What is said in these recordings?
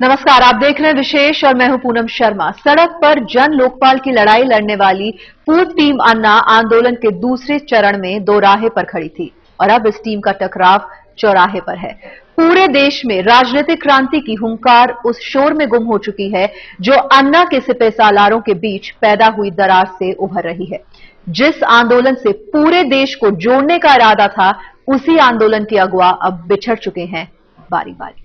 नमस्कार, आप देख रहे हैं विशेष और मैं हूं पूनम शर्मा। सड़क पर जन लोकपाल की लड़ाई लड़ने वाली पूर्व टीम अन्ना आंदोलन के दूसरे चरण में दोराहे पर खड़ी थी और अब इस टीम का टकराव चौराहे पर है। पूरे देश में राजनीतिक क्रांति की हुंकार उस शोर में गुम हो चुकी है जो अन्ना के सिपह सालारों के बीच पैदा हुई दरार से उभर रही है। जिस आंदोलन से पूरे देश को जोड़ने का इरादा था, उसी आंदोलन के अगुवा अब बिछड़ चुके हैं बारी बारी।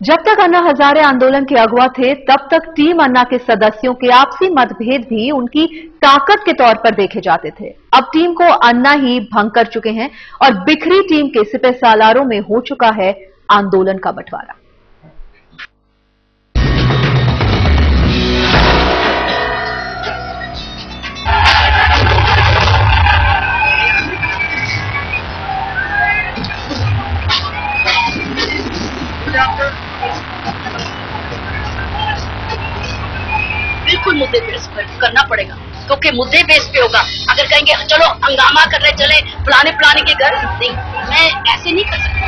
जब तक अन्ना हजारे आंदोलन के अगुवा थे, तब तक टीम अन्ना के सदस्यों के आपसी मतभेद भी उनकी ताकत के तौर पर देखे जाते थे। अब टीम को अन्ना ही भंग कर चुके हैं और बिखरी टीम के सिपह सालारों में हो चुका है आंदोलन का बंटवारा। बिल्कुल मुद्दे बेस पर करना पड़ेगा, क्योंकि मुद्दे बेस पे होगा। अगर कहेंगे चलो हंगामा करने चले फलाने के घर, नहीं, मैं ऐसे नहीं कर सकता।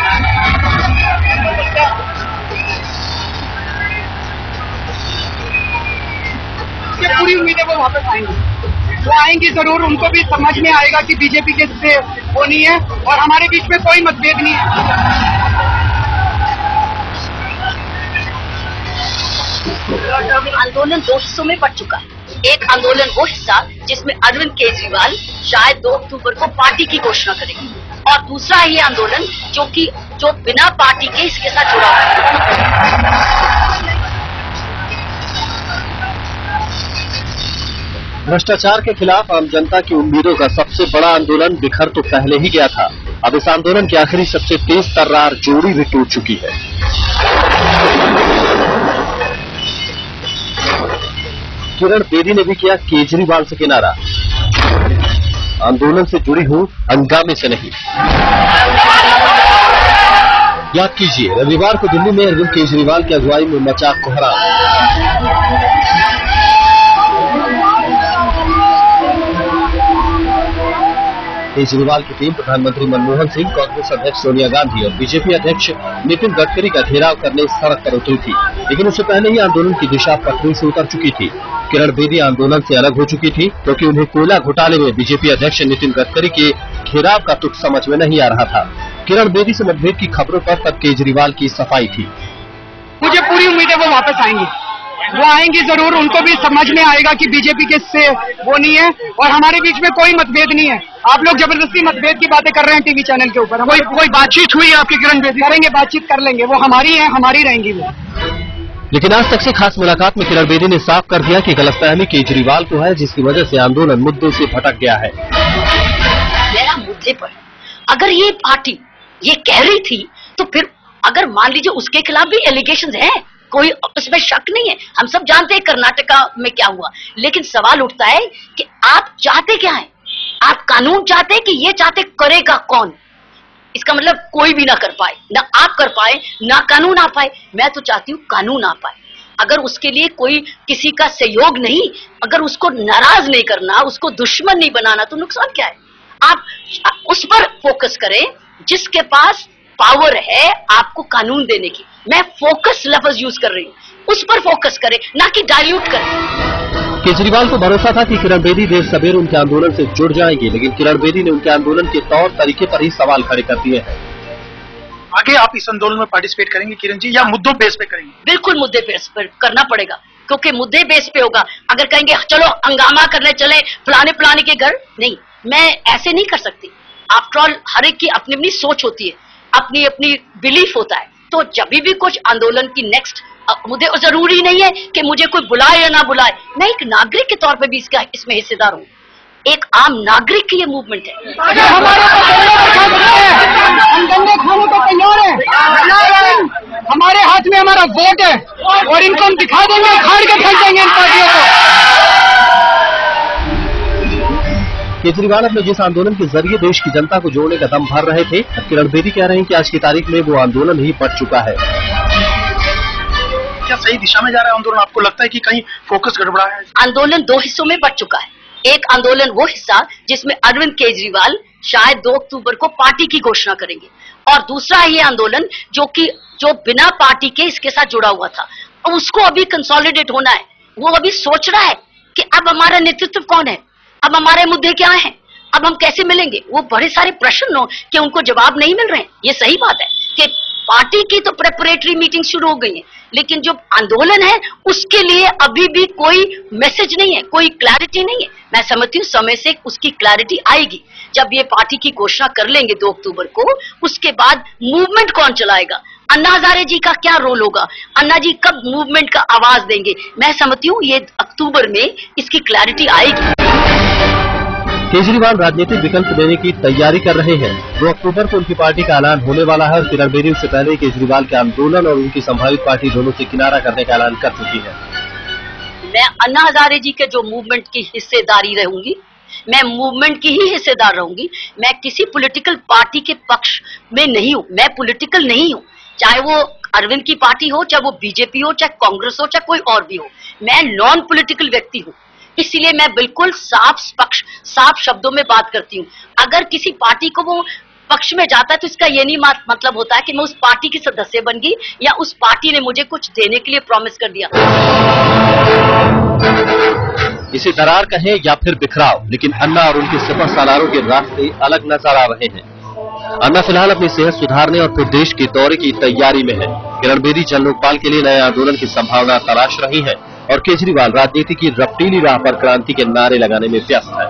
पूरी उम्मीद है वो वापस आएंगे, वो आएंगे जरूर। उनको भी समझ में आएगा कि बीजेपी के से वो नहीं है और हमारे बीच में कोई मतभेद नहीं है। आंदोलन दो हिस्सों में बढ़ चुका है। एक आंदोलन वो हिस्सा जिसमें अरविंद केजरीवाल शायद 2 अक्टूबर को पार्टी की घोषणा करेंगे, और दूसरा ये आंदोलन जो बिना पार्टी के इसके साथ जुड़ा हुआ है। भ्रष्टाचार के खिलाफ आम जनता की उम्मीदों का सबसे बड़ा आंदोलन बिखर तो पहले ही गया था। अब इस आंदोलन की आखिरी सबसे तेज तर्रार जोड़ी भी टूट चुकी है। किरण बेदी ने भी किया केजरीवाल से किनारा, आंदोलन से जुड़ी हूं, हंगामे से नहीं। याद कीजिए, रविवार को दिल्ली में अरविंद केजरीवाल की अगुवाई में मचा कोहराम। केजरीवाल की टीम प्रधानमंत्री मनमोहन सिंह, कांग्रेस अध्यक्ष सोनिया गांधी और बीजेपी अध्यक्ष नितिन गडकरी का घेराव करने सड़क पर उतरी थी, लेकिन उससे पहले ही आंदोलन की दिशा पटरी से उतर चुकी थी। किरण बेदी आंदोलन से अलग हो चुकी थी, क्योंकि उन्हें कोयला घोटाले में बीजेपी अध्यक्ष नितिन गडकरी के घेराव का तुक समझ में नहीं आ रहा था। किरण बेदी से मतभेद की खबरों पर तब केजरीवाल की सफाई थी। मुझे पूरी उम्मीद है वो वापस आएंगे, वो आएंगे जरूर। उनको भी समझ में आएगा कि बीजेपी के से वो नहीं है और हमारे बीच में कोई मतभेद नहीं है। आप लोग जबरदस्ती मतभेद की बातें कर रहे हैं टीवी चैनल के ऊपर। कोई बातचीत हुई आपकी किरण बेदी? करेंगे, बातचीत कर लेंगे। वो हमारी है, हमारी रहेंगी वो। लेकिन आज तक से खास मुलाकात में किरण बेदी ने साफ कर दिया कि गलतफहमी केजरीवाल को है, जिसकी वजह से आंदोलन मुद्दे से भटक गया है। मेरा मुद्दे पर अगर ये पार्टी ये कह रही थी, तो फिर अगर मान लीजिए उसके खिलाफ भी एलिगेशंस हैं, कोई उसमें शक नहीं है। हम सब जानते हैं कर्नाटका में क्या हुआ, लेकिन सवाल उठता है कि आप चाहते क्या है? आप कानून चाहते हैं कि ये चाहते करेगा कौन? इसका मतलब कोई भी ना कर पाए, ना आप कर पाए, ना कानून आ पाए। मैं तो चाहती हूँ कानून आ पाए। अगर उसके लिए कोई किसी का सहयोग नहीं, अगर उसको नाराज नहीं करना, उसको दुश्मन नहीं बनाना, तो नुकसान क्या है? आप उस पर फोकस करें जिसके पास पावर है आपको कानून देने की। मैं फोकस लफ्ज यूज कर रही हूँ, उस पर फोकस करें, ना कि डाइल्यूट करें। केजरीवाल को भरोसा था कि किरण बेदी देर सवेर उनके आंदोलन से जुड़ जाएंगे, लेकिन किरण बेदी ने उनके आंदोलन के तौर तरीके पर ही सवाल खड़े कर दिए हैं। आगे आप इस आंदोलन में पार्टिसिपेट करेंगे किरण जी, या मुद्दों बेस पे करेंगे? बिल्कुल मुद्दे बेस पर करना पड़ेगा, क्योंकि मुद्दे बेस पे होगा। अगर कहेंगे चलो हंगामा करने चले फलाने के घर, नहीं, मैं ऐसे नहीं कर सकती। आफ्टर ऑल हर एक की अपनी अपनी सोच होती है, अपनी अपनी बिलीफ होता है। तो जब भी कुछ आंदोलन की नेक्स्ट मुद्दे, जरूरी नहीं है कि मुझे कोई बुलाए या ना बुलाए, मैं एक नागरिक के तौर पे भी इसमें हिस्सेदार हूँ। एक आम नागरिक की ये मूवमेंट है। हम दंगे खाने को तैयार हैं। हमारे हाथ में हमारा वोट है और इनको हम दिखा देंगे, उखाड़ के फेंक देंगे इन पार्टियों को। केजरीवाल अपने जिस आंदोलन के जरिए देश की जनता को जोड़ने का दम भर रहे थे, किरण बेदी कह रहे हैं कि आज की तारीख में वो आंदोलन ही बढ़ चुका है। क्या सही दिशा में जा रहा है आंदोलन? आपको लगता है कि कहीं फोकस गड़बड़ा है? आंदोलन दो हिस्सों में बंट चुका है। एक आंदोलन वो हिस्सा जिसमें अरविंद केजरीवाल शायद 2 अक्टूबर को पार्टी की घोषणा करेंगे, और दूसरा ये आंदोलन जो बिना पार्टी के इसके साथ जुड़ा हुआ था, उसको अभी कंसोलिडेट होना है। वो अभी सोच रहा है कि अब हमारा नेतृत्व कौन है, अब हमारे मुद्दे क्या हैं, अब हम कैसे मिलेंगे। वो बड़े सारे प्रश्न हो कि उनको जवाब नहीं मिल रहे हैं। ये सही बात है कि पार्टी की तो प्रेपरेटरी मीटिंग शुरू हो गई है, लेकिन जो आंदोलन है उसके लिए अभी भी कोई मैसेज नहीं है, कोई क्लैरिटी नहीं है। मैं समझती हूँ समय से उसकी क्लैरिटी आएगी। जब ये पार्टी की घोषणा कर लेंगे 2 अक्टूबर को, उसके बाद मूवमेंट कौन चलाएगा, अन्ना हजारे जी का क्या रोल होगा, अन्ना जी कब मूवमेंट का आवाज देंगे, मैं समझती हूँ ये अक्टूबर में इसकी क्लैरिटी आएगी। केजरीवाल राजनीतिक विकल्प देने की तैयारी कर रहे हैं। 2 अक्टूबर को उनकी पार्टी का ऐलान होने वाला है और किरण बेदी उससे पहले केजरीवाल के आंदोलन और उनकी संभावित पार्टी दोनों से किनारा करने का ऐलान कर चुकी है। मैं अन्ना हजारे जी के जो मूवमेंट की हिस्सेदारी रहूंगी, मैं मूवमेंट की ही हिस्सेदार रहूंगी। मैं किसी पॉलिटिकल पार्टी के पक्ष में नहीं हूं, मैं पॉलिटिकल नहीं हूं। चाहे वो अरविंद की पार्टी हो, चाहे वो बीजेपी हो, चाहे कांग्रेस हो, चाहे कोई और भी हो, मैं नॉन पॉलिटिकल व्यक्ति हूं। इसलिए मैं बिल्कुल साफ शब्दों में बात करती हूँ। अगर किसी पार्टी को वो पक्ष में जाता है तो इसका ये नहीं मतलब होता है कि मैं उस पार्टी की सदस्य बन गई या उस पार्टी ने मुझे कुछ देने के लिए प्रॉमिस कर दिया। इसे दरार कहें या फिर बिखराव, लेकिन अन्ना और उनके सिपह सालारों के रास्ते अलग नजर आ रहे हैं। अन्ना फिलहाल अपनी सेहत सुधारने और फिर देश के दौरे की तैयारी में है। किरण बेदी जन लोकपाल के लिए नए आंदोलन की संभावना तलाश रही है और केजरीवाल राजनीति की रफ्तीली राह पर क्रांति के नारे लगाने में व्यस्त है।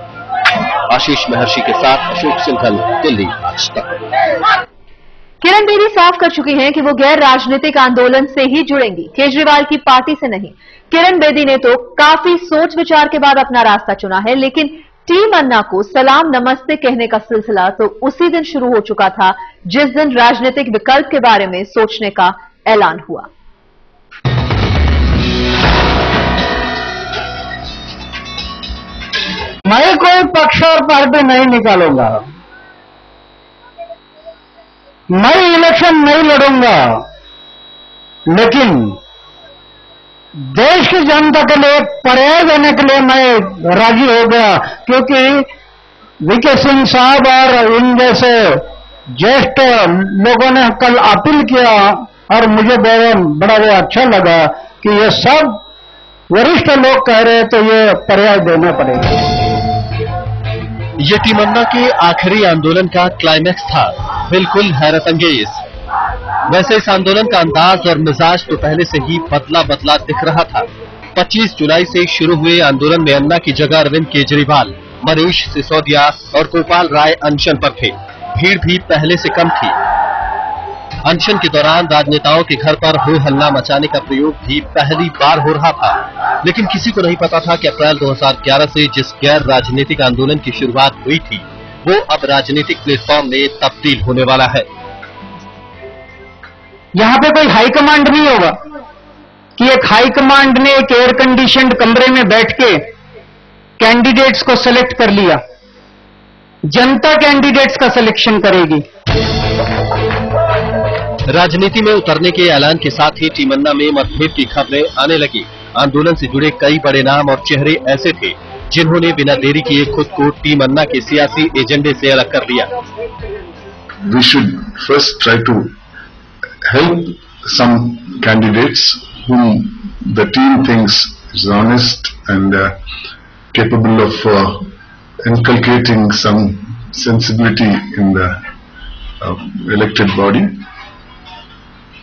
आशीष महर्षि के साथ अशोक सिंघल, दिल्ली आज तक। किरण बेदी साफ कर चुकी हैं कि वो गैर राजनीतिक आंदोलन से ही जुड़ेंगी, केजरीवाल की पार्टी से नहीं। किरण बेदी ने तो काफी सोच विचार के बाद अपना रास्ता चुना है, लेकिन टीम अन्ना को सलाम नमस्ते कहने का सिलसिला तो उसी दिन शुरू हो चुका था जिस दिन राजनीतिक विकल्प के बारे में सोचने का ऐलान हुआ। मैं कोई पक्ष और पार्टी नहीं निकालूंगा, मैं इलेक्शन नहीं लड़ूंगा, लेकिन देश की जनता के लिए पर्याय देने के लिए मैं राजी हो गया, क्योंकि वीके सिंह साहब और इन जैसे ज्येष्ठ लोगों ने कल अपील किया और मुझे बड़ा वो अच्छा लगा कि ये सब वरिष्ठ लोग कह रहे, तो ये पर्याय देना पड़ेगा। ये टीम अन्ना के आखिरी आंदोलन का क्लाइमैक्स था, बिल्कुल हैरत अंगेज। वैसे इस आंदोलन का अंदाज और मिजाज तो पहले से ही बदला दिख रहा था। 25 जुलाई से शुरू हुए आंदोलन में अन्ना की जगह अरविंद केजरीवाल, मनीष सिसोदिया और गोपाल राय अनशन पर थे। भीड़ भी पहले से कम थी। अनशन के दौरान राजनेताओं के घर पर हो हल्ला मचाने का प्रयोग भी पहली बार हो रहा था, लेकिन किसी को नहीं पता था कि अप्रैल 2011 से जिस गैर राजनीतिक आंदोलन की शुरुआत हुई थी वो अब राजनीतिक प्लेटफॉर्म में तब्दील होने वाला है। यहां पे कोई हाईकमांड नहीं होगा कि एक हाईकमांड ने एक एयर कंडीशनड कमरे में बैठ के कैंडिडेट्स को सिलेक्ट कर लिया। जनता कैंडिडेट्स का सिलेक्शन करेगी। राजनीति में उतरने के ऐलान के साथ ही टीम अन्ना में मतभेद की खबरें आने लगी। आंदोलन से जुड़े कई बड़े नाम और चेहरे ऐसे थे जिन्होंने बिना देरी किए खुद को टीम अन्ना के सियासी एजेंडे से अलग कर लिया। We should first try to help some candidates whom the team thinks is honest and capable of inculcating some sensibility in the elected body.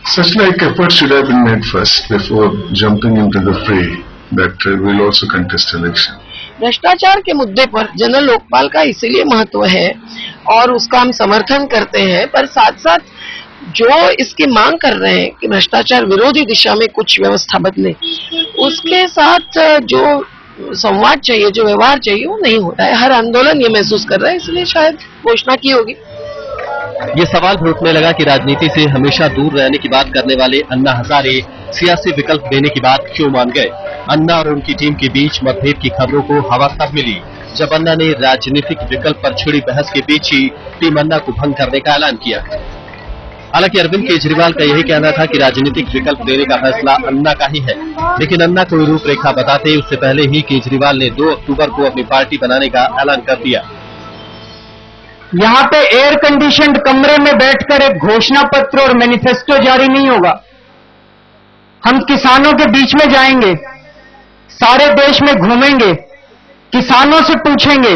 Such like efforts should have been made first before jumping into the fray that will also contest election. भ्रष्टाचार के मुद्दे पर general Lokpal का इसीलिए महत्व है और उसका हम समर्थन करते हैं, पर साथ साथ जो इसकी मांग कर रहे हैं कि भ्रष्टाचार विरोधी दिशा में कुछ व्यवस्था बदले, उसके साथ जो संवाद चाहिए, जो व्यवहार चाहिए, वो नहीं हो रहा है। हर आंदोलन ये महसूस कर रहा है, इसलिए शायद घोषणा की होगी। ये सवाल भी उठने लगा कि राजनीति से हमेशा दूर रहने की बात करने वाले अन्ना हजारे सियासी विकल्प देने की बात क्यों मान गए। अन्ना और उनकी टीम के बीच मतभेद की खबरों को हवा तब मिली जब अन्ना ने राजनीतिक विकल्प पर छिड़ी बहस के बीच ही टीम अन्ना को भंग करने का ऐलान किया। हालांकि अरविंद केजरीवाल का यही कहना था कि राजनीतिक विकल्प देने का फैसला अन्ना का ही है, लेकिन अन्ना कोई रूपरेखा बताते उससे पहले ही केजरीवाल ने 2 अक्टूबर को अपनी पार्टी बनाने का ऐलान कर दिया। यहाँ पे एयर कंडीशन्ड कमरे में बैठकर एक घोषणा पत्र और मैनिफेस्टो जारी नहीं होगा। हम किसानों के बीच में जाएंगे, सारे देश में घूमेंगे, किसानों से पूछेंगे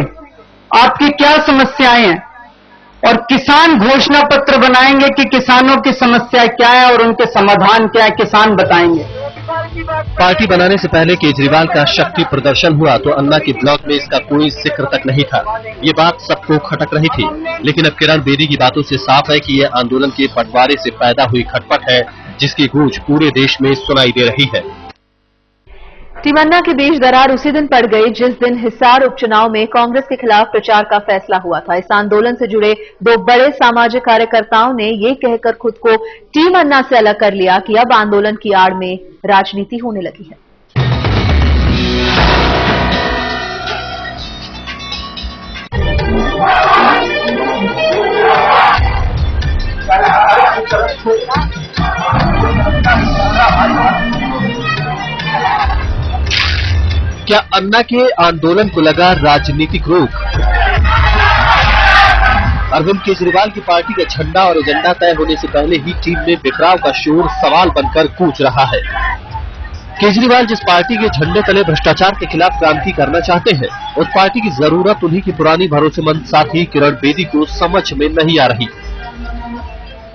आपकी क्या समस्याएं हैं और किसान घोषणा पत्र बनाएंगे कि किसानों की समस्या क्या है और उनके समाधान क्या है, किसान बताएंगे। पार्टी बनाने से पहले केजरीवाल का शक्ति प्रदर्शन हुआ तो अन्ना के ब्लॉग में इसका कोई जिक्र तक नहीं था। ये बात सबको खटक रही थी, लेकिन अब किरण बेदी की बातों से साफ है कि यह आंदोलन के बंटवारे से पैदा हुई खटपट है, जिसकी गूंज पूरे देश में सुनाई दे रही है। टीम अन्ना के बीच दरार उसी दिन पड़ गई जिस दिन हिसार उपचुनाव में कांग्रेस के खिलाफ प्रचार का फैसला हुआ था। इस आंदोलन से जुड़े 2 बड़े सामाजिक कार्यकर्ताओं ने ये कहकर खुद को टीम अन्ना से अलग कर लिया कि अब आंदोलन की आड़ में राजनीति होने लगी है। क्या अन्ना के आंदोलन को लगा राजनीतिक रोक? अरविंद केजरीवाल की पार्टी का झंडा और एजेंडा तय होने से पहले ही टीम में बिखराव का शोर सवाल बनकर गूंज रहा है। केजरीवाल जिस पार्टी के झंडे तले भ्रष्टाचार के खिलाफ क्रांति करना चाहते हैं, उस पार्टी की जरूरत उन्हीं की पुरानी भरोसेमंद साथी किरण बेदी को समझ में नहीं आ रही।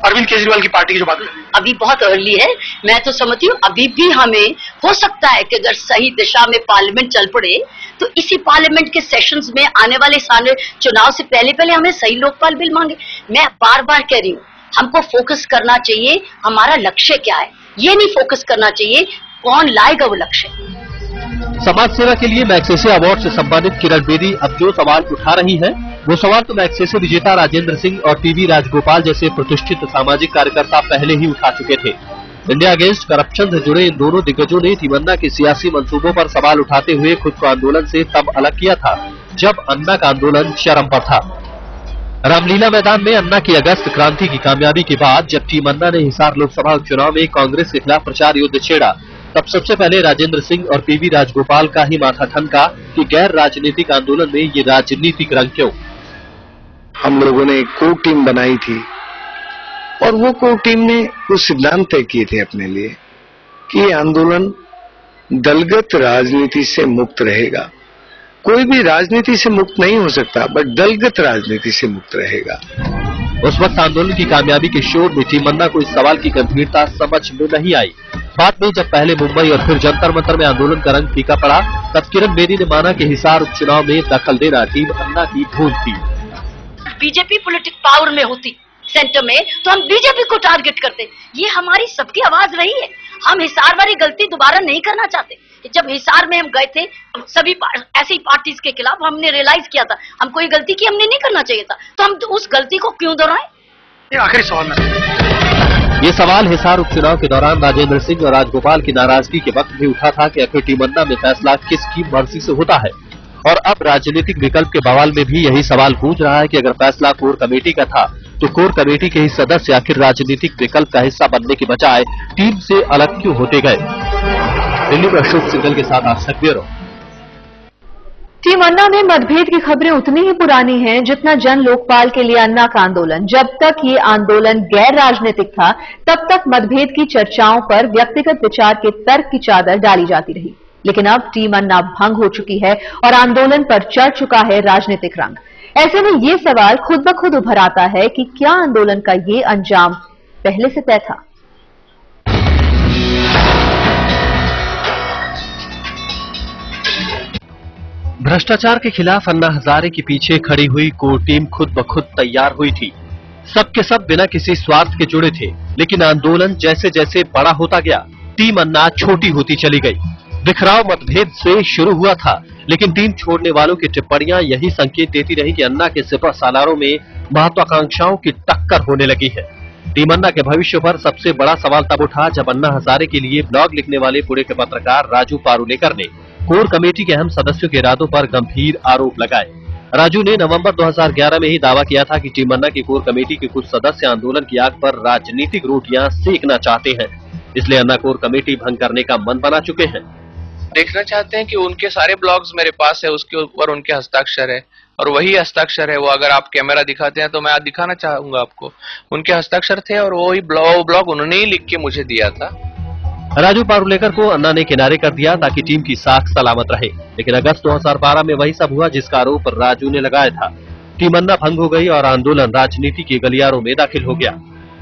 अरविंद केजरीवाल की पार्टी की जो बात है अभी बहुत अर्ली है। मैं तो समझती हूँ अभी भी हमें हो सकता है कि अगर सही दिशा में पार्लियामेंट चल पड़े तो इसी पार्लियामेंट के सेशंस में आने वाले साल चुनाव से पहले हमें सही लोकपाल बिल मांगे। मैं बार बार कह रही हूँ, हमको फोकस करना चाहिए हमारा लक्ष्य क्या है, ये नहीं फोकस करना चाहिए कौन लाएगा वो लक्ष्य। समाज सेवा के लिए मैग्सेसे अवार्ड से सम्मानित किरण बेदी अब जो सवाल उठा रही है वो सवाल तो मैग्सेसे विजेता राजेंद्र सिंह और टीवी राजगोपाल जैसे प्रतिष्ठित सामाजिक कार्यकर्ता पहले ही उठा चुके थे। इंडिया अगेंस्ट करप्शन से जुड़े इन दोनों दिग्गजों ने टीम अन्ना के सियासी मंसूबों पर सवाल उठाते हुए खुद को आंदोलन से तब अलग किया था जब अन्ना का आंदोलन चरम पर था। रामलीला मैदान में अन्ना की अगस्त क्रांति की कामयाबी के बाद जब टीम अन्ना ने हिसार लोकसभा उपचुनाव में कांग्रेस के खिलाफ प्रचार युद्ध छेड़ा, तब सबसे पहले राजेंद्र सिंह और पीवी राजगोपाल का ही माथा ठनका कि गैर राजनीतिक आंदोलन में ये राजनीतिक रंग क्यों। हम लोगों ने एक कोर टीम बनाई थी और वो कोर टीम ने कुछ सिद्धांत तय किए थे अपने लिए कि ये आंदोलन दलगत राजनीति से मुक्त रहेगा। कोई भी राजनीति से मुक्त नहीं हो सकता, बट दलगत राजनीति से मुक्त रहेगा। उस वक्त आंदोलन की कामयाबी के शोर में टीम अन्ना को इस सवाल की गंभीरता समझ में नहीं आई। बाद में जब पहले मुंबई और फिर जंतर मंतर में आंदोलन का रंग फीका पड़ा, तब किरण बेदी ने माना कि हिसार उपचुनाव में दखल देना टीम अन्ना की भूल थी। बीजेपी पॉलिटिक पावर में होती सेंटर में तो हम बीजेपी को टारगेट करते। ये हमारी सबकी आवाज रही है। हम हिसार वाली गलती दोबारा नहीं करना चाहते। जब हिसार में हम गए थे सभी ऐसी पार्टीज के खिलाफ, हमने रियलाइज किया था हमको ये गलती की हमने नहीं करना चाहिए था, तो हम उस गलती को क्यों दोहराएं? ये आखिरी सवाल में ये सवाल हिसार उपचुनाव के दौरान राजेंद्र सिंह और राजगोपाल की नाराजगी के वक्त भी उठा था कि आखिर टीम अन्ना में फैसला किसकी मर्जी से होता है। और अब राजनीतिक विकल्प के बवाल में भी यही सवाल गूंज रहा है कि अगर फैसला कोर कमेटी का था तो कोर कमेटी के ही सदस्य आखिर राजनीतिक विकल्प का हिस्सा बनने के बजाय टीम से अलग क्यों होते गए। दिल्ली में अशोक सिंघल के साथ आज तक ब्यूरो। टीम अन्ना में मतभेद की खबरें उतनी ही पुरानी हैं जितना जन लोकपाल के लिए अन्ना का आंदोलन। जब तक ये आंदोलन गैर राजनीतिक था तब तक मतभेद की चर्चाओं पर व्यक्तिगत विचार के तर्क की चादर डाली जाती रही, लेकिन अब टीम अन्ना भंग हो चुकी है और आंदोलन पर चढ़ चुका है राजनीतिक रंग। ऐसे में ये सवाल खुद ब खुद उभर आता है कि क्या आंदोलन का ये अंजाम पहले से तय था। भ्रष्टाचार के खिलाफ अन्ना हजारे के पीछे खड़ी हुई कोर टीम खुद ब खुद तैयार हुई थी। सबके सब बिना किसी स्वार्थ के जुड़े थे, लेकिन आंदोलन जैसे जैसे बड़ा होता गया टीम अन्ना छोटी होती चली गई। बिखराव मतभेद से शुरू हुआ था, लेकिन टीम छोड़ने वालों की टिप्पणियां यही संकेत देती रही कि अन्ना के सिपह सालारों में महत्वाकांक्षाओं की टक्कर होने लगी है। टीम अन्ना के भविष्य पर सबसे बड़ा सवाल तब उठा जब अन्ना हजारे के लिए ब्लॉग लिखने वाले पुणे के पत्रकार राजू पारुलेकर ने कोर कमेटी के अहम सदस्यों के इरादों पर गंभीर आरोप लगाए। राजू ने नवंबर 2011 में ही दावा किया था कि टीम अन्ना की कोर कमेटी के कुछ सदस्य आंदोलन की आग पर राजनीतिक रोटियां सेकना चाहते हैं, इसलिए अन्ना कोर कमेटी भंग करने का मन बना चुके हैं। देखना चाहते हैं कि उनके सारे ब्लॉग्स मेरे पास है, उसके ऊपर उनके हस्ताक्षर है और वही हस्ताक्षर है वो। अगर आप कैमरा दिखाते हैं तो मैं आज दिखाना चाहूंगा आपको, उनके हस्ताक्षर थे और वही ब्लॉग उन्होंने ही लिख के मुझे दिया था। राजू पारुलेकर को अन्ना ने किनारे कर दिया ताकि टीम की साख सलामत रहे, लेकिन अगस्त 2012 में वही सब हुआ जिसका आरोप राजू ने लगाया था। टीम अन्ना भंग हो गई और आंदोलन राजनीति के गलियारों में दाखिल हो गया।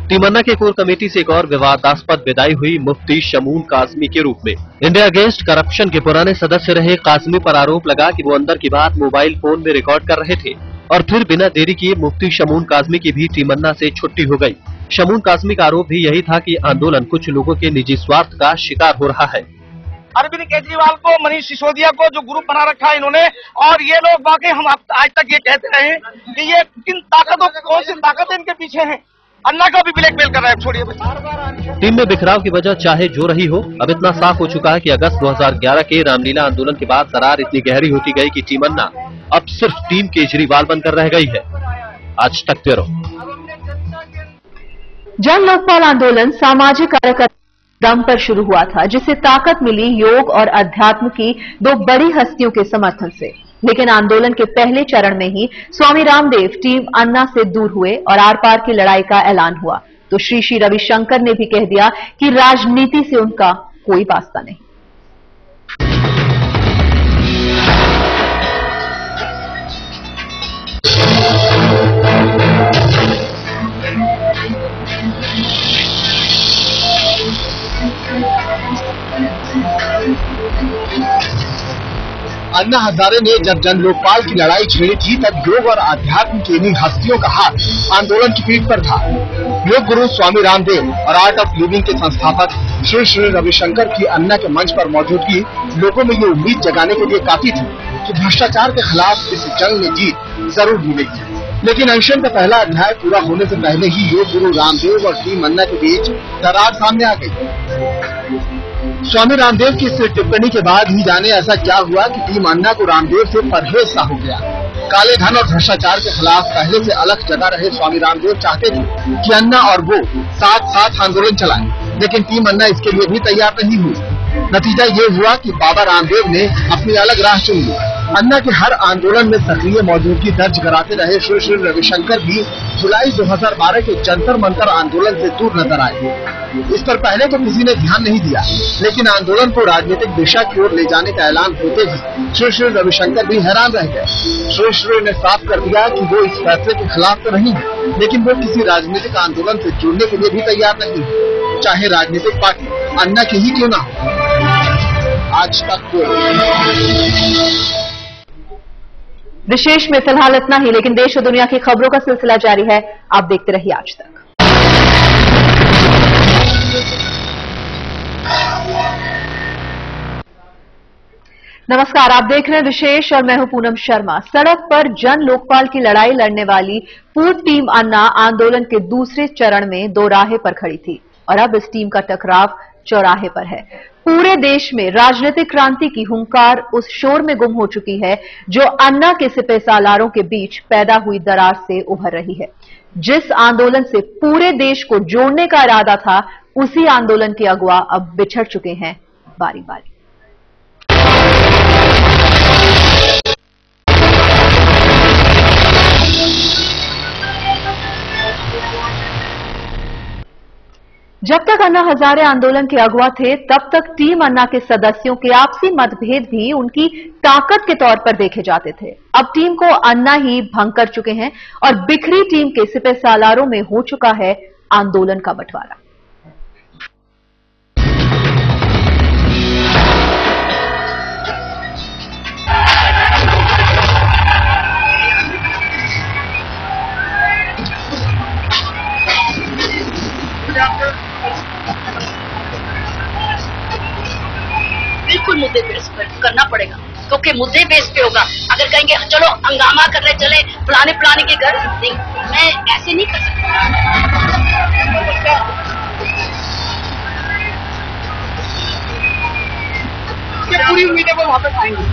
टीम अन्ना के कोर कमेटी से एक और विवादास्पद विदाई हुई मुफ्ती शमून काजमी के रूप में। इंडिया अगेंस्ट करप्शन के पुराने सदस्य रहे काजमी पर आरोप लगा कि वो अंदर की बात मोबाइल फोन में रिकॉर्ड कर रहे थे और फिर बिना देरी किए मुफ्ती शमून काजमी की भी टीम अन्ना से छुट्टी हो गई। शमून काजमी का आरोप भी यही था कि आंदोलन कुछ लोगों के निजी स्वार्थ का शिकार हो रहा है। अरविंद केजरीवाल को, मनीष सिसोदिया को जो ग्रुप बना रखा है इन्होंने, और ये लोग वाकई हम आज तक ये कहते रहे कि ये किन ताकतों की कौन सी ताकतें इनके पीछे हैं। अन्ना का भी ब्लैकमेल कर रहा है, छोड़िए। टीम में बिखराव की वजह चाहे जो रही हो, अब इतना साफ हो चुका है कि अगस्त 2011 के रामलीला आंदोलन के बाद दरार इतनी गहरी होती गई कि टीम अन्ना अब सिर्फ टीम केजरीवाल बनकर रह गई है। आज तक ब्यूरो। जन लोकपाल आंदोलन सामाजिक कार्य का दम पर शुरू हुआ था, जिसे ताकत मिली योग और अध्यात्म की दो बड़ी हस्तियों के समर्थन से। लेकिन आंदोलन के पहले चरण में ही स्वामी रामदेव टीम अन्ना से दूर हुए और आर पार की लड़ाई का ऐलान हुआ तो श्री रविशंकर ने भी कह दिया कि राजनीति से उनका कोई वास्ता नहीं। अन्ना हजारे ने जब जन लोकपाल की लड़ाई छेड़ी थी तब योग और आध्यात्म की इन्हीं हस्तियों का हाथ आंदोलन की पीठ पर था। योग गुरु स्वामी रामदेव और आर्ट ऑफ लिविंग के संस्थापक श्री रविशंकर की अन्ना के मंच पर मौजूदगी लोगों में ये उम्मीद जगाने के लिए काफी थी कि भ्रष्टाचार के खिलाफ इस जंग में जीत जरूर मिलेगी। लेकिन अनशन का पहला अध्याय पूरा होने से पहले ही योग गुरु रामदेव और टीम अन्ना के बीच दरार सामने आ गई। स्वामी रामदेव की इस टिप्पणी के बाद ही जाने ऐसा क्या हुआ कि टीम अन्ना को रामदेव से परहेज सा हो गया। काले धन और भ्रष्टाचार के खिलाफ पहले से अलग जगह रहे स्वामी रामदेव चाहते थे कि अन्ना और वो साथ साथ आंदोलन चलाएं, लेकिन टीम अन्ना इसके लिए भी तैयार नहीं हुई। नतीजा ये हुआ कि बाबा रामदेव ने अपनी अलग राह चुन ली। अन्ना के हर आंदोलन में सक्रिय मौजूदगी दर्ज कराते रहे श्री रविशंकर भी जुलाई 2012 के जंतर मंतर आंदोलन से दूर नजर आए। इस पर पहले तो किसी ने ध्यान नहीं दिया, लेकिन आंदोलन को राजनीतिक दिशा की ओर ले जाने का ऐलान होते ही श्री रविशंकर भी हैरान रह गए। श्री ने साफ कर दिया कि वो इस फैसले के खिलाफ तो नहीं है, लेकिन वो किसी राजनीतिक आंदोलन से जुड़ने के लिए भी तैयार नहीं है, चाहे राजनीतिक पार्टी अन्ना की ही क्यों न हो। आज तक विशेष में फिलहाल इतना ही, लेकिन देश और दुनिया की खबरों का सिलसिला जारी है। आप देखते रहिए आज तक। नमस्कार, आप देख रहे हैं विशेष और मैं हूं पूनम शर्मा। सड़क पर जन लोकपाल की लड़ाई लड़ने वाली पूर्व टीम अन्ना आंदोलन के दूसरे चरण में दोराहे पर खड़ी थी और अब इस टीम का टकराव चौराहे पर है। पूरे देश में राजनीतिक क्रांति की हुंकार उस शोर में गुम हो चुकी है जो अन्ना के सिपह सालारों के बीच पैदा हुई दरार से उभर रही है। जिस आंदोलन से पूरे देश को जोड़ने का इरादा था, उसी आंदोलन के अगुवा अब बिछड़ चुके हैं बारी बारी। जब तक अन्ना हजारे आंदोलन के अगुवा थे, तब तक टीम अन्ना के सदस्यों के आपसी मतभेद भी उनकी ताकत के तौर पर देखे जाते थे। अब टीम को अन्ना ही भंग कर चुके हैं और बिखरी टीम के सिपह सालारों में हो चुका है आंदोलन का बंटवारा। बिल्कुल मुद्दे बेस पर करना पड़ेगा, क्योंकि मुद्दे बेस पे होगा। अगर कहेंगे चलो हंगामा कर रहे चले फलाने के घर, नहीं, मैं ऐसे नहीं कर सकता। पूरी उम्मीदें वो वापस आएंगी।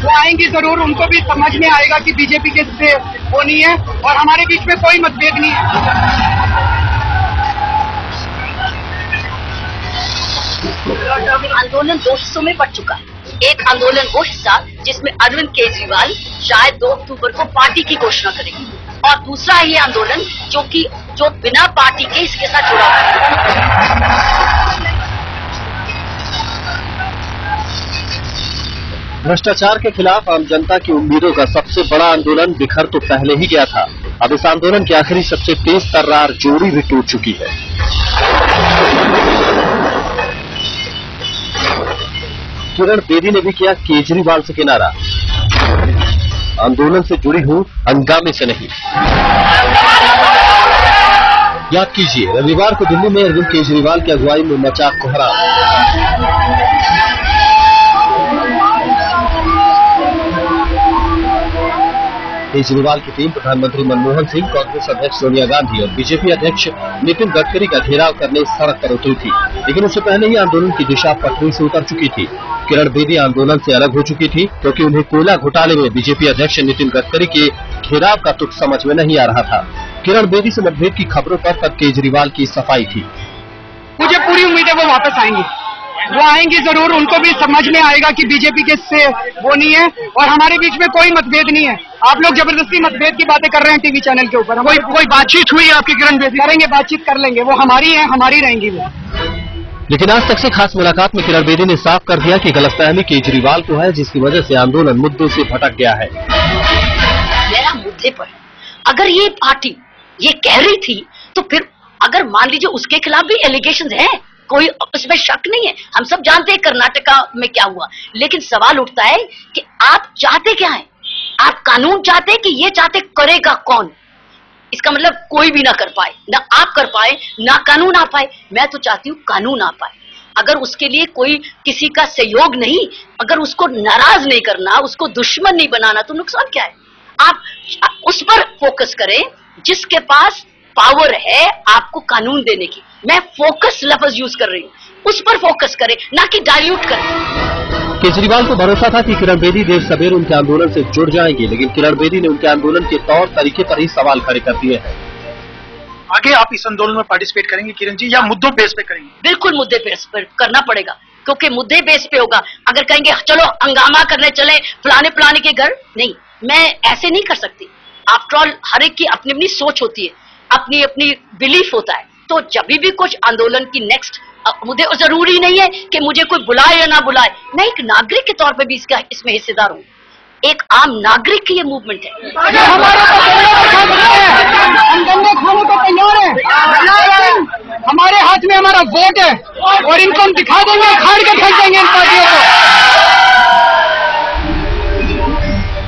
वो आएंगी जरूर, उनको भी समझ में आएगा कि बीजेपी के से वो नहीं है और हमारे बीच में कोई मतभेद नहीं है। आंदोलन दो हिस्सों में बढ़ चुका है। एक आंदोलन वो हिस्सा जिसमें अरविंद केजरीवाल शायद 2 अक्टूबर को पार्टी की घोषणा करेंगे, और दूसरा ये आंदोलन जो बिना पार्टी के इसके साथ जुड़ा हुआ है। भ्रष्टाचार के खिलाफ आम जनता की उम्मीदों का सबसे बड़ा आंदोलन बिखर तो पहले ही गया था। अब इस आंदोलन की आखिरी सबसे तेज तर्रार जोड़ी भी टूट चुकी है। किरण बेदी ने भी किया केजरीवाल से किनारा, आंदोलन से जुड़ी हूं, हंगामे से नहीं। याद कीजिए, रविवार को दिल्ली में अरविंद केजरीवाल की अगुवाई में मचा कोहराम। केजरीवाल की टीम प्रधानमंत्री मनमोहन सिंह, कांग्रेस अध्यक्ष सोनिया गांधी और बीजेपी अध्यक्ष नितिन गडकरी का घेराव करने सड़क पर उतरी थी, लेकिन उससे पहले ही आंदोलन की दिशा पटरी से उतर चुकी थी। किरण बेदी आंदोलन से अलग हो चुकी थी क्योंकि उन्हें कोयला घोटाले में बीजेपी अध्यक्ष नितिन गडकरी के घेराव का तुक समझ में नहीं आ रहा था। किरण बेदी से मतभेद की खबरों पर तब केजरीवाल की सफाई थी। मुझे पूरी उम्मीद है वो वापस आएंगी, वो आएंगी जरूर, उनको भी समझ में आएगा कि बीजेपी के से वो नहीं है और हमारे बीच में कोई मतभेद नहीं है। आप लोग जबरदस्ती मतभेद की बातें कर रहे हैं टीवी चैनल के ऊपर। कोई बातचीत हुई है आपकी किरण बेदी? करेंगे, बातचीत कर लेंगे, वो हमारी है, हमारी रहेंगी वो। लेकिन आज तक से खास मुलाकात में किरण बेदी ने साफ कर दिया कि गलतफहमी केजरीवाल को है, जिसकी वजह से आंदोलन मुद्दे से भटक गया है। मेरा मुद्दे पर अगर ये पार्टी ये कह रही थी तो फिर अगर मान लीजिए उसके खिलाफ भी एलिगेशंस हैं, कोई उसमें शक नहीं है, हम सब जानते हैं कर्नाटका में क्या हुआ, लेकिन सवाल उठता है कि आप चाहते क्या है? आप कानून चाहते हैं कि ये चाहते करेगा कौन? इसका मतलब कोई भी ना कर पाए, ना आप कर पाए, ना कानून आ पाए। मैं तो चाहती हूँ कानून आ पाए। अगर उसके लिए कोई किसी का सहयोग नहीं, अगर उसको नाराज नहीं करना, उसको दुश्मन नहीं बनाना, तो नुकसान क्या है? आप उस पर फोकस करें जिसके पास पावर है आपको कानून देने की। मैं फोकस लफ्ज यूज कर रही हूँ, उस पर फोकस करें, ना कि डाइल्यूट करें। केजरीवाल को भरोसा था कि किरण बेदी देर सवेर उनके आंदोलन से जुड़ जाएंगे, लेकिन किरण बेदी ने उनके आंदोलन के तौर तरीके पर ही सवाल खड़े कर दिए हैं। आगे आप इस आंदोलन में पार्टिसिपेट करेंगे किरण जी, या मुद्दों बेस पे करेंगे? बिल्कुल मुद्दे बेस पर करना पड़ेगा, क्योंकि मुद्दे बेस पे होगा। अगर कहेंगे चलो हंगामा करने चले फलाने के घर, नहीं, मैं ऐसे नहीं कर सकती। आफ्टर ऑल हर एक की अपनी अपनी सोच होती है, अपनी अपनी बिलीफ होता है। तो जब भी कुछ आंदोलन की नेक्स्ट मुद्दे, और जरूरी नहीं है कि मुझे कोई बुलाए या ना बुलाए, मैं एक नागरिक के तौर पे भी इसमें हिस्सेदार हूँ। एक आम नागरिक की ये मूवमेंट है। हम गन्ने खाने को तैयार है, हमारे हाथ में हमारा वोट है और इनको हम दिखा देंगे, खाड़ के फेंक देंगे इन पार्टियों को।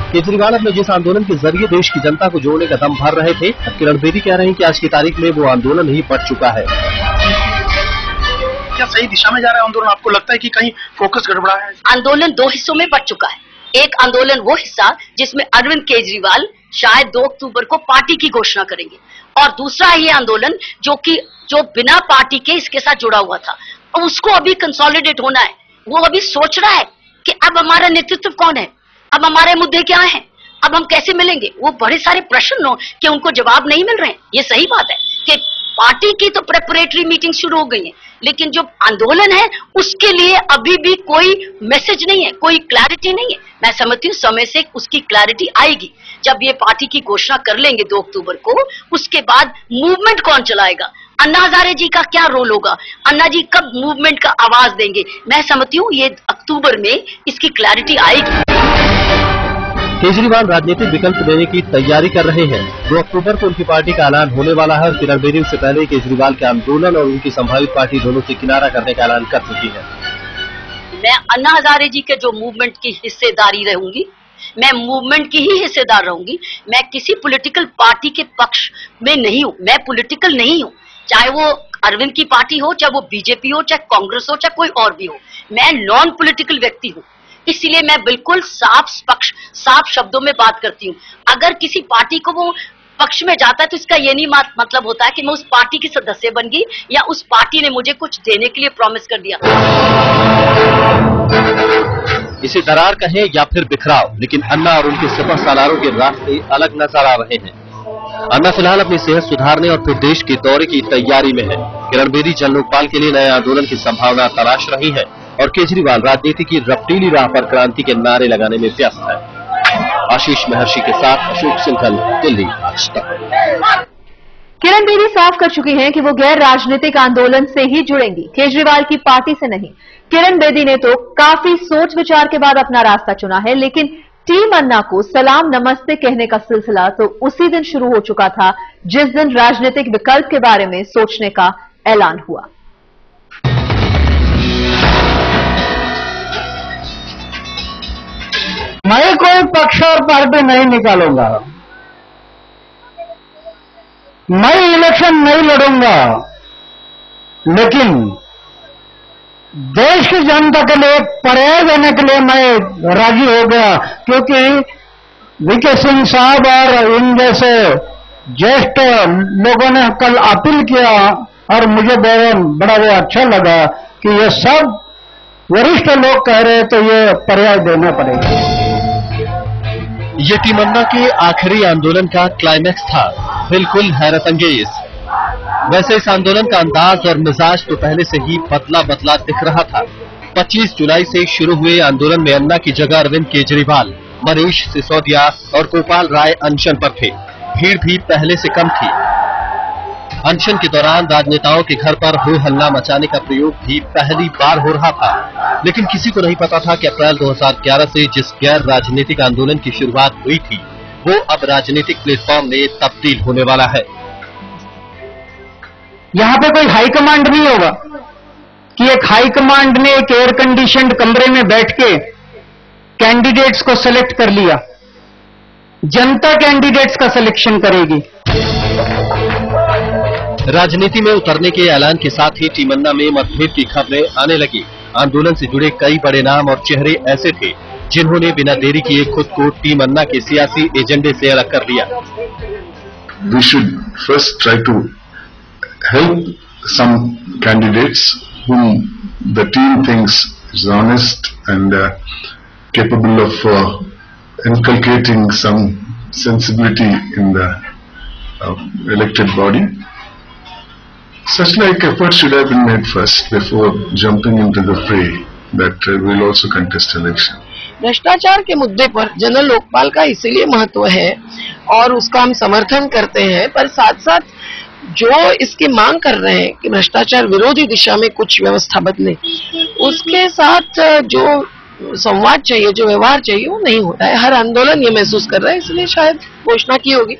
केजरीवाल अपने जिस आंदोलन के जरिए देश की जनता को जोड़ने का दम भर रहे थे, अब किरण बेदी कह रहे हैं कि आज की तारीख में वो आंदोलन ही बढ़ चुका है। क्या सही दिशा में जा रहा है आंदोलन? आपको लगता है कि कहीं फोकस गड़बड़ा है? आंदोलन दो हिस्सों में बढ़ चुका है। एक आंदोलन वो हिस्सा जिसमें अरविंद केजरीवाल शायद 2 अक्टूबर को पार्टी की घोषणा करेंगे, और दूसरा ये आंदोलन जो बिना पार्टी के इसके साथ जुड़ा हुआ था, और उसको अभी कंसोलिडेट होना है। वो अभी सोच रहा है कि अब हमारा नेतृत्व कौन है, अब हमारे मुद्दे क्या हैं, अब हम कैसे मिलेंगे। वो बड़े सारे प्रश्न हो कि उनको जवाब नहीं मिल रहे हैं। ये सही बात है कि पार्टी की तो प्रेपरेटरी मीटिंग शुरू हो गई है, लेकिन जो आंदोलन है उसके लिए अभी भी कोई मैसेज नहीं है, कोई क्लैरिटी नहीं है। मैं समझती हूँ समय से उसकी क्लैरिटी आएगी। जब ये पार्टी की घोषणा कर लेंगे 2 अक्टूबर को, उसके बाद मूवमेंट कौन चलाएगा, अन्ना हजारे जी का क्या रोल होगा, अन्ना जी कब मूवमेंट का आवाज देंगे, मैं समझती हूँ ये अक्टूबर में इसकी क्लैरिटी आएगी। केजरीवाल राजनीतिक विकल्प देने की तैयारी कर रहे हैं। 2 अक्टूबर को उनकी पार्टी का ऐलान होने वाला है और किरण बेदी से पहले केजरीवाल के आंदोलन और उनकी संभावित पार्टी दोनों से किनारा करने का ऐलान कर चुकी है। मैं अन्ना हजारे जी के जो मूवमेंट की हिस्सेदारी रहूंगी, मैं मूवमेंट की ही हिस्सेदार रहूंगी। मैं किसी पॉलिटिकल पार्टी के पक्ष में नहीं हूं, मैं पॉलिटिकल नहीं हूं। चाहे वो अरविंद की पार्टी हो, चाहे वो बीजेपी हो, चाहे कांग्रेस हो, चाहे कोई और भी हो, मैं नॉन पॉलिटिकल व्यक्ति हूं। इसीलिए मैं बिल्कुल साफ शब्दों में बात करती हूँ। अगर किसी पार्टी को वो पक्ष में जाता है तो इसका ये नहीं मतलब होता है कि मैं उस पार्टी की सदस्य बन गई या उस पार्टी ने मुझे कुछ देने के लिए प्रॉमिस कर दिया। इसे दरार कहें या फिर बिखराव, लेकिन अन्ना और उनके सिपह सालारों के रास्ते अलग नजर आ रहे हैं। अन्ना फिलहाल अपनी सेहत सुधारने और फिर देश के दौरे की तैयारी में है। किरण बेदी जन लोकपाल के लिए नए आंदोलन की संभावना तलाश रही है और केजरीवाल राजनीति की रफ्तीली राह पर क्रांति के नारे लगाने में व्यस्त है। आशीष महर्षि के साथ अशोक सिंघल, दिल्ली, आज तक। किरण बेदी साफ कर चुकी हैं कि वो गैर राजनीतिक आंदोलन से ही जुड़ेंगी, केजरीवाल की पार्टी से नहीं। किरण बेदी ने तो काफी सोच विचार के बाद अपना रास्ता चुना है, लेकिन टीम अन्ना को सलाम नमस्ते कहने का सिलसिला तो उसी दिन शुरू हो चुका था जिस दिन राजनीतिक विकल्प के बारे में सोचने का ऐलान हुआ। मैं कोई पक्ष और पार्टी नहीं निकालूंगा, मैं इलेक्शन नहीं लड़ूंगा, लेकिन देश की जनता के लिए पर्याय देने के लिए मैं राजी हो गया, क्योंकि वीके सिंह साहब और इन जैसे ज्येष्ठ लोगों ने कल अपील किया और मुझे बड़ा अच्छा लगा कि ये सब वरिष्ठ लोग कह रहे तो ये पर्याय देना पड़ेगा। ये टीम अन्ना के आखिरी आंदोलन का क्लाइमैक्स था, बिल्कुल हैरत अंगेज। वैसे इस आंदोलन का अंदाज और मिजाज तो पहले से ही बदला बदला दिख रहा था। 25 जुलाई से शुरू हुए आंदोलन में अन्ना की जगह अरविंद केजरीवाल, मनीष सिसोदिया और गोपाल राय अनशन पर थे। भीड़ भी पहले से कम थी। अनशन के दौरान राजनेताओं के घर पर हो हल्ला मचाने का प्रयोग भी पहली बार हो रहा था, लेकिन किसी को नहीं पता था कि अप्रैल 2011 से जिस गैर राजनीतिक आंदोलन की शुरुआत हुई थी वो अब राजनीतिक प्लेटफॉर्म में तब्दील होने वाला है। यहां पे कोई हाईकमांड नहीं होगा कि एक हाईकमांड ने एक एयर कंडीशन्ड कमरे में बैठ के कैंडिडेट्स को सिलेक्ट कर लिया। जनता कैंडिडेट्स का सिलेक्शन करेगी। राजनीति में उतरने के ऐलान के साथ ही टीम अन्ना में मतभेद की खबरें आने लगी। आंदोलन से जुड़े कई बड़े नाम और चेहरे ऐसे थे जिन्होंने बिना देरी किए खुद को टीम अन्ना के सियासी एजेंडे से अलग कर लिया। We should first try to help some candidates whom the team thinks is honest and capable of inculcating some sensibility in the elected body. Such like efforts should have been made first before jumping into the fray that will also contest election. भ्रष्टाचार के मुद्दे पर general Lokpal का इसीलिए महत्व है और उसका हम समर्थन करते हैं, पर साथ साथ जो इसकी मांग कर रहे हैं कि भ्रष्टाचार विरोधी दिशा में कुछ व्यवस्था बदले, उसके साथ जो संवाद चाहिए, जो व्यवहार चाहिए वो नहीं हो रहा है। हर आंदोलन ये महसूस कर रहा है, इसलिए शायद घोषणा की होगी।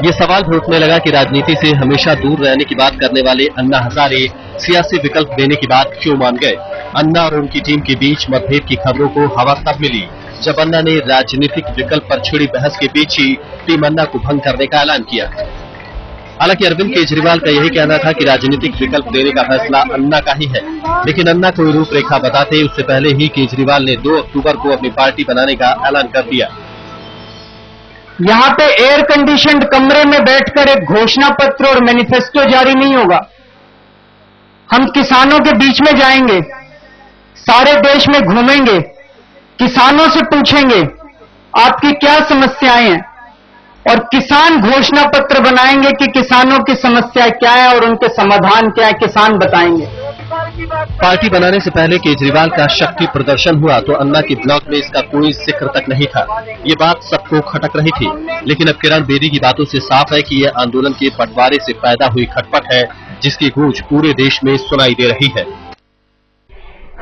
ये सवाल भी उठने लगा कि राजनीति से हमेशा दूर रहने की बात करने वाले अन्ना हजारे सियासी विकल्प देने की बात क्यों मान गए। अन्ना और उनकी टीम के बीच मतभेद की खबरों को हवा तब मिली जब अन्ना ने राजनीतिक विकल्प पर छिड़ी बहस के बीच ही टीम अन्ना को भंग करने का ऐलान किया। हालांकि अरविंद केजरीवाल का यही कहना था कि राजनीतिक विकल्प देने का फैसला अन्ना का ही है, लेकिन अन्ना कोई रूपरेखा बताते उससे पहले ही केजरीवाल ने 2 अक्टूबर को अपनी पार्टी बनाने का ऐलान कर दिया। यहां पे एयर कंडीशन्ड कमरे में बैठकर एक घोषणा पत्र और मैनिफेस्टो जारी नहीं होगा। हम किसानों के बीच में जाएंगे, सारे देश में घूमेंगे, किसानों से पूछेंगे आपकी क्या समस्याएं हैं और किसान घोषणा पत्र बनाएंगे कि किसानों की समस्या क्या है और उनके समाधान क्या है, किसान बताएंगे। पार्टी बनाने से पहले केजरीवाल का शक्ति प्रदर्शन हुआ तो अन्ना की ब्लॉग में इसका कोई जिक्र तक नहीं था। ये बात सबको खटक रही थी, लेकिन अब किरण बेदी की बातों से साफ है कि यह आंदोलन के बंटवारे से पैदा हुई खटपट है जिसकी गूंज पूरे देश में सुनाई दे रही है।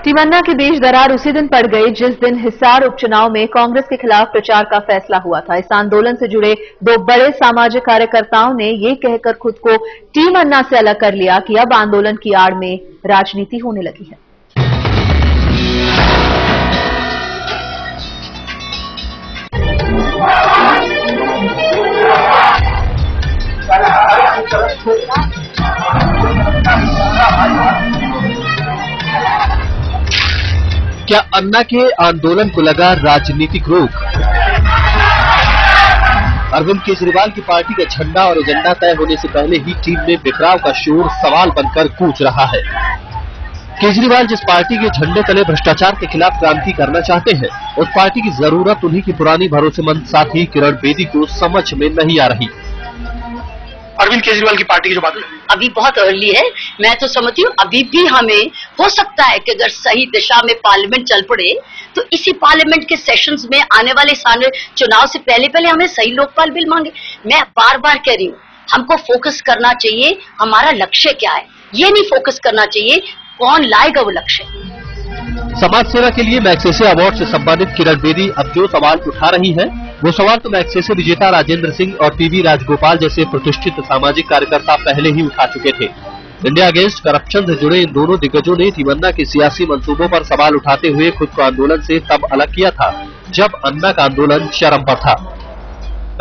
टीम अन्ना की बीच दरार उसी दिन पड़ गई जिस दिन हिसार उपचुनाव में कांग्रेस के खिलाफ प्रचार का फैसला हुआ था। इस आंदोलन से जुड़े 2 बड़े सामाजिक कार्यकर्ताओं ने ये कहकर खुद को टीम अन्ना से अलग कर लिया कि अब आंदोलन की आड़ में राजनीति होने लगी है। क्या अन्ना के आंदोलन को लगा राजनीतिक रोक? अरविंद केजरीवाल की पार्टी का झंडा और एजेंडा तय होने से पहले ही टीम में बिखराव का शोर सवाल बनकर गूंज रहा है। केजरीवाल जिस पार्टी के झंडे तले भ्रष्टाचार के खिलाफ क्रांति करना चाहते हैं, उस पार्टी की जरूरत उन्हीं की पुरानी भरोसेमंद साथी किरण बेदी को समझ में नहीं आ रही। अरविंद केजरीवाल की पार्टी की जो बात है अभी बहुत अर्ली है। मैं तो समझती हूँ अभी भी हमें हो सकता है कि अगर सही दिशा में पार्लियामेंट चल पड़े तो इसी पार्लियामेंट के सेशंस में आने वाले सारे चुनाव से पहले हमें सही लोकपाल बिल मांगे। मैं बार बार कह रही हूँ, हमको फोकस करना चाहिए हमारा लक्ष्य क्या है, ये नहीं फोकस करना चाहिए कौन लाएगा वो लक्ष्य। समाज सेवा के लिए मैग्सेसे अवार्ड से सम्मानित किरण बेदी अब जो सवाल उठा रही है, वो सवाल तो मैग्सेसे विजेता राजेंद्र सिंह और पीवी राजगोपाल जैसे प्रतिष्ठित सामाजिक कार्यकर्ता पहले ही उठा चुके थे। इंडिया अगेंस्ट करप्शन से जुड़े इन दोनों दिग्गजों ने टीमन्ना के सियासी मंसूबों पर सवाल उठाते हुए खुद को आंदोलन से तब अलग किया था जब अन्ना का आंदोलन चरम पर था।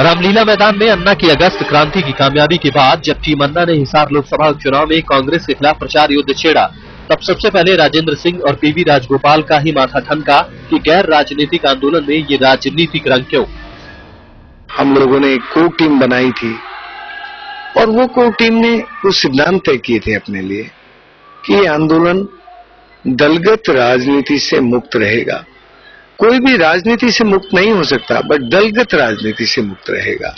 रामलीला मैदान में अन्ना की अगस्त क्रांति की कामयाबी के बाद जब टीम अन्ना ने हिसार लोकसभा उपचुनाव में कांग्रेस के खिलाफ प्रचार युद्ध छेड़ा, तब सबसे पहले राजेंद्र सिंह और पीवी राजगोपाल का ही माथा ठनका कि गैर राजनीतिक आंदोलन में ये राजनीतिक रंग क्यों। हम लोगों ने एक कोर टीम बनाई थी और वो कोर टीम ने कुछ सिद्धांत तय किए थे अपने लिए कि ये आंदोलन दलगत राजनीति से मुक्त रहेगा। कोई भी राजनीति से मुक्त नहीं हो सकता, बट दलगत राजनीति से मुक्त रहेगा।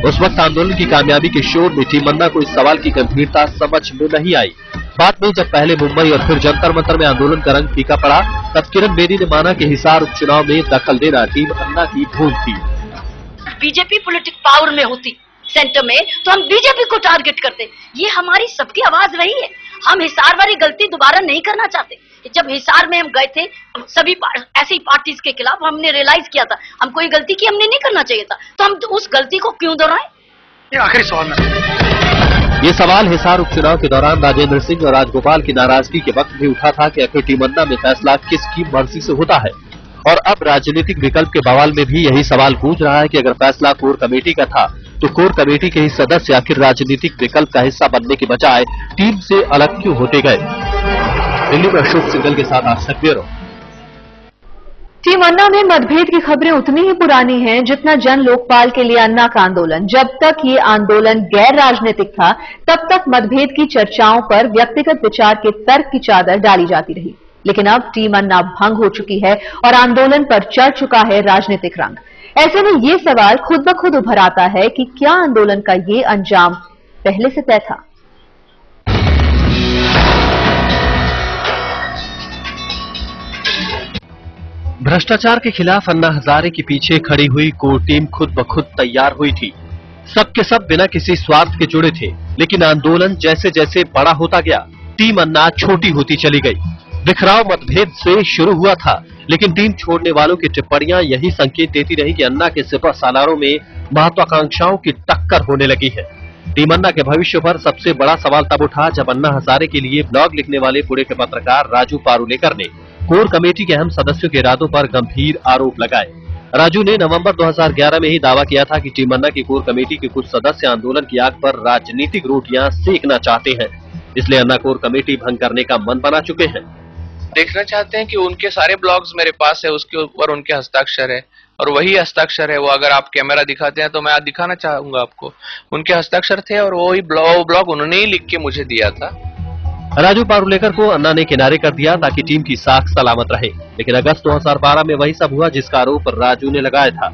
उस वक्त आंदोलन की कामयाबी के शोर में टीमन्ना को इस सवाल की गंभीरता समझ में नहीं आई। बाद में जब पहले मुंबई और फिर जंतर मंतर में आंदोलन का रंग फीका पड़ा, तब किरण बेदी ने माना कि हिसार उपचुनाव में दखल देना टीम अन्ना की भूल थी। बीजेपी पॉलिटिक पावर में होती सेंटर में तो हम बीजेपी को टारगेट करते। ये हमारी सबकी आवाज रही है। हम हिसार वाली गलती दोबारा नहीं करना चाहते। जब हिसार में हम गए थे सभी ऐसी पार्टीज के खिलाफ, हमने रियलाइज किया था हम कोई गलती की हमने नहीं करना चाहिए था, तो हम उस गलती को क्यों दोहराएं? ये आखिरी सवाल ये सवाल हिसार उपचुनाव के दौरान राजेंद्र सिंह और राजगोपाल की नाराजगी के वक्त भी उठा था कि आखिर टीमन्ना में फैसला किसकी मर्जी से होता है। और अब राजनीतिक विकल्प के बवाल में भी यही सवाल गूंज रहा है कि अगर फैसला कोर कमेटी का था तो कोर कमेटी के ही सदस्य आखिर राजनीतिक विकल्प का हिस्सा बनने के बजाय टीम से अलग क्यों होते गए। दिल्ली में अशोक सिंघल के साथ आज तक ब्यूरो। टीम अन्ना में मतभेद की खबरें उतनी ही पुरानी हैं जितना जन लोकपाल के लिए अन्ना का आंदोलन। जब तक ये आंदोलन गैर राजनीतिक था, तब तक मतभेद की चर्चाओं पर व्यक्तिगत विचार के तर्क की चादर डाली जाती रही। लेकिन अब टीम अन्ना भंग हो चुकी है और आंदोलन पर चढ़ चुका है राजनीतिक रंग। ऐसे में ये सवाल खुद ब खुद उभर आता है कि क्या आंदोलन का ये अंजाम पहले से तय था? भ्रष्टाचार के खिलाफ अन्ना हजारे के पीछे खड़ी हुई कोर टीम खुद ब खुद तैयार हुई थी। सबके सब बिना किसी स्वार्थ के जुड़े थे, लेकिन आंदोलन जैसे जैसे बड़ा होता गया, टीम अन्ना छोटी होती चली गई। बिखराव मतभेद से शुरू हुआ था, लेकिन टीम छोड़ने वालों की टिप्पणियां यही संकेत देती रही कि अन्ना के सिपह सालारों में महत्वाकांक्षाओं की टक्कर होने लगी है। टीम अन्ना के भविष्य पर सबसे बड़ा सवाल तब उठा जब अन्ना हजारे के लिए ब्लॉग लिखने वाले पुणे के पत्रकार राजू पारुलेकर ने कोर कमेटी के अहम सदस्यों के इरादों पर गंभीर आरोप लगाए। राजू ने नवंबर 2011 में ही दावा किया था कि टीम अन्ना की कोर कमेटी के कुछ सदस्य आंदोलन की आग पर राजनीतिक रोटियां सेकना चाहते हैं, इसलिए अन्ना कोर कमेटी भंग करने का मन बना चुके हैं। देखना चाहते हैं कि उनके सारे ब्लॉग्स मेरे पास है, उसके ऊपर उनके हस्ताक्षर है और वही हस्ताक्षर है। वो अगर आप कैमरा दिखाते हैं तो मैं आज दिखाना चाहूंगा आपको। उनके हस्ताक्षर थे और वही ब्लॉग उन्होंने ही लिख के मुझे दिया था। राजू पारुलेकर को अन्ना ने किनारे कर दिया ताकि टीम की साख सलामत रहे, लेकिन अगस्त 2012 में वही सब हुआ जिसका आरोप राजू ने लगाया था।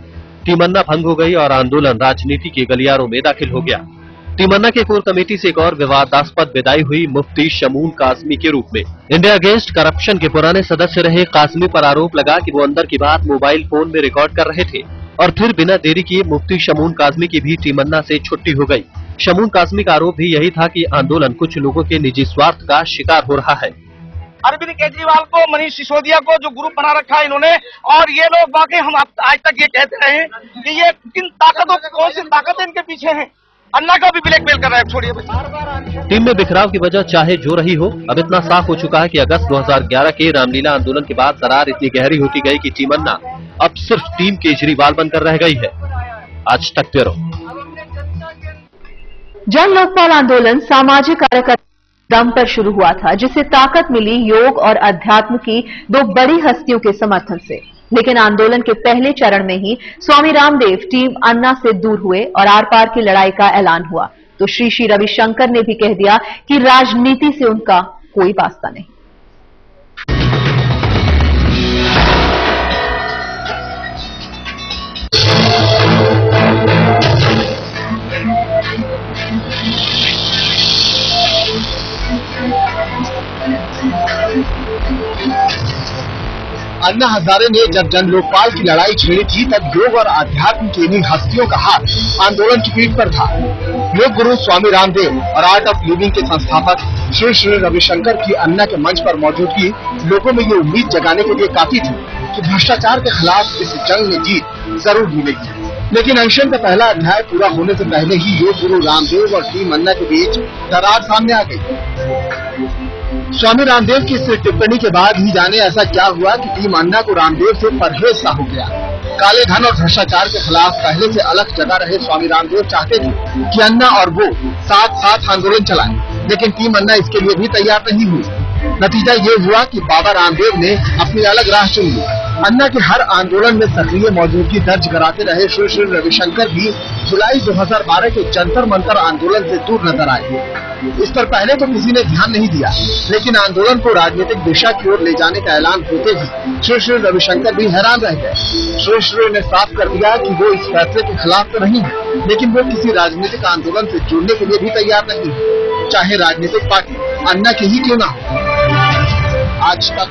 टीम अन्ना भंग हो गई और आंदोलन राजनीति के गलियारों में दाखिल हो गया। टीम अन्ना के कोर कमेटी से एक और विवादास्पद विदाई हुई मुफ्ती शमून कासमी के रूप में। इंडिया अगेंस्ट करप्शन के पुराने सदस्य रहे कासमी पर आरोप लगा कि वो अंदर की बात मोबाइल फोन में रिकॉर्ड कर रहे थे और फिर बिना देरी किए मुफ्ती शमून कासमी की भी टीम अन्ना से छुट्टी हो गई। शमून कासमी का आरोप भी यही था कि आंदोलन कुछ लोगों के निजी स्वार्थ का शिकार हो रहा है। अरविंद केजरीवाल को, मनीष सिसोदिया को जो ग्रुप बना रखा है इन्होंने, और ये लोग वाकई हम आज तक ये कहते रहे कि ये किन ताकतों, कौन सी ताकतें इनके पीछे हैं। अन्ना का भी ब्लैकमेल कर रहा है, छोड़िए। टीम में बिखराव की वजह चाहे जो रही हो, अब इतना साफ हो चुका है कि अगस्त 2011 के रामलीला आंदोलन के बाद दरार इतनी गहरी होती गई कि टीम अन्ना अब सिर्फ टीम केजरीवाल बनकर रह गई है। आज तक ब्यूरो। जन लोकपाल आंदोलन सामाजिक कार्यकर्ता दम पर शुरू हुआ था, जिसे ताकत मिली योग और अध्यात्म की दो बड़ी हस्तियों के समर्थन से। लेकिन आंदोलन के पहले चरण में ही स्वामी रामदेव टीम अन्ना से दूर हुए और आर पार की लड़ाई का ऐलान हुआ तो श्री रविशंकर ने भी कह दिया कि राजनीति से उनका कोई वास्ता नहीं। अन्ना हजारे ने जब जन लोकपाल की लड़ाई छेड़ी थी तब योग और आध्यात्म की इन्हीं हस्तियों का हाथ आंदोलन की पीठ पर था। योग गुरु स्वामी रामदेव और आर्ट ऑफ लिविंग के संस्थापक श्री श्री रविशंकर की अन्ना के मंच पर मौजूदगी लोगों में ये उम्मीद जगाने के लिए काफी थी कि भ्रष्टाचार के खिलाफ इस जंग में जीत जरूर मिलेगी। लेकिन अनशन का पहला अध्याय पूरा होने से पहले ही योग गुरु रामदेव और टीम अन्ना के बीच दरार सामने आ गई। स्वामी रामदेव की इस टिप्पणी के बाद ही जाने ऐसा क्या हुआ कि टीम अन्ना को रामदेव से परहेज सा हो गया। काले धन और भ्रष्टाचार के खिलाफ पहले से अलग जगह रहे स्वामी रामदेव चाहते थे कि अन्ना और वो साथ साथ आंदोलन चलाएं, लेकिन टीम अन्ना इसके लिए भी तैयार नहीं हुई। नतीजा ये हुआ कि बाबा रामदेव ने अपनी अलग राह चुन ली। अन्ना के हर आंदोलन में सक्रिय मौजूदगी दर्ज कराते रहे श्री श्री रविशंकर भी जुलाई 2012 के जंतर मंतर आंदोलन से दूर नजर आए। इस पर पहले तो किसी ने ध्यान नहीं दिया, लेकिन आंदोलन को राजनीतिक दिशा की ओर ले जाने का ऐलान होते ही श्री श्री रविशंकर भी हैरान रह गए। श्री श्री ने साफ कर दिया कि वो इस फैसले के खिलाफ तो नहीं है, लेकिन वो किसी राजनीतिक आंदोलन से जुड़ने के लिए भी तैयार नहीं है, चाहे राजनीतिक पार्टी अन्ना की ही क्यों न हो। आज तक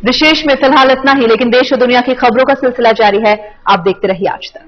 विशेष में फिलहाल इतना ही, लेकिन देश और दुनिया की खबरों का सिलसिला जारी है। आप देखते रहिए आज तक।